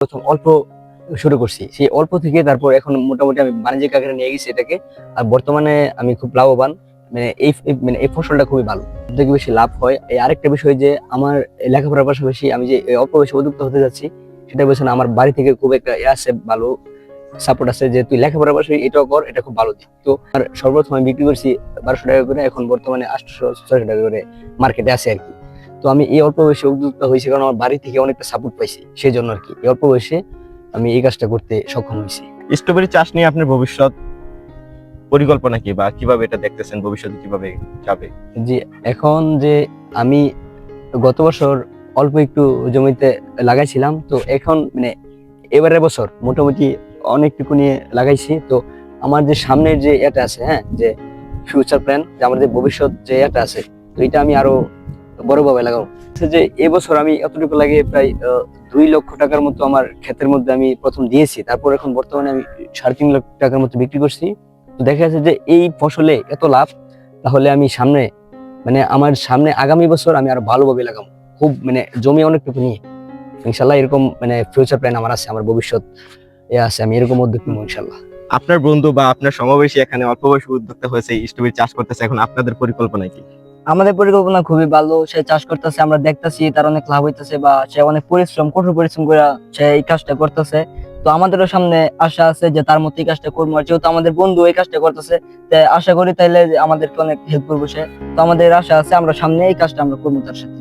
প্রথম অল্প শুরু করছি, সেই অল্প থেকে তারপর এখন মোটামুটি আমি বাণিজ্যিক আকারে নিয়ে গেছি এটাকে। আর বর্তমানে আমি খুব লাভবান, মানে এই ফসলটা খুবই ভালো, সবথেকে বেশি লাভ হয়। এই আরেকটা বিষয় যে আমার লেখাপড়ার পাশাপাশি আমি যে এই অল্প বয়সে উদ্যোক্তা হতে যাচ্ছি, সেটা বলছেন আমার বাড়ি থেকে খুব একটা আছে, ভালো সাপোর্ট আছে যে তুই লেখাপড়ার পাশাপাশি এটাও কর, এটা খুব ভালো দিক। তো আর সর্বপ্রথম আমি বিক্রি করছি 1200 টাকা করে, এখন বর্তমানে 800-600 টাকা করে মার্কেটে আছে আর কি। তো আমি এই অল্প বয়সে উদ্যোক্তা হয়েছি কারণ আমার বাড়ি থেকে অনেকটা সাপোর্ট পাইছি, সেই জন্য আর কি এই অল্প বয়সে আমি এই কাজটা করতে সক্ষম হয়েছি। স্ট্রবেরি চাষ নিয়ে আপনার ভবিষ্যৎ পরিকল্পনা কি, বা কিভাবে এটা দেখতেছেন, ভবিষ্যতে কিভাবে যাবে? যে এখন যে আমি গত বছর অল্প একটু জমিতে লাগাইছিলাম, তো এখন মানে এবারের বছর মোটামুটি অনেকটুকু নিয়ে লাগাইছি। তো আমার যে সামনের যে এটা আছে, হ্যাঁ, যে ফিউচার প্ল্যান, যে আমাদের ভবিষ্যৎ যে এটা আছে, তো এটা আমি আরো বড়ভাবে লাগাবো। যে এবছর আমি এতটুকু লাগিয়ে প্রায় 2 লক্ষ টাকার মতো আমার ক্ষেতের মধ্যে আমি প্রথম দিয়েছি, তারপর এখন বর্তমানে আমি 3.5 লাখ টাকার মতো বিক্রি করছি। তো দেখা যাচ্ছে যে এই ফসলে এত লাভ, তাহলে আমি সামনে মানে আমার সামনে আগামী বছর আমি আরো ভালোভাবে লাগাবো, খুব মানে জমি অনেকটুকু নিয়ে ইনশাল্লাহ। এরকম মানে ফিউচার প্ল্যান আমার আছে, আমার ভবিষ্যৎ আছে, আমি এরকম উদ্যোগ নিবো ইনশাল্লাহ। আপনার বন্ধু বা আপনার সমবয়সী এখানে অল্প বয়সে উদ্যোক্তা হয়েছে, স্ট্রবেরি চাষ করতেছে, এখন আপনাদের পরিকল্পনা কি? আমাদের পরিকল্পনা খুবই ভালো, সে চাষ করতেছে, আমরা দেখতেছি তার অনেক লাভ হইতেছে, বা সে অনেক কঠোর পরিশ্রম করে সে এই কাজটা করতেছে। তো আমাদেরও সামনে আশা আছে যে তার মতো এই কাজটা করবো, আর যেহেতু আমাদের বন্ধু এই কাজটা করতেছে, তাই আশা করি তাইলে যে আমাদেরকে অনেক হেল্প করবো সে। তো আমাদের আশা আছে আমরা সামনে এই কাজটা আমরা করবো তার সাথে।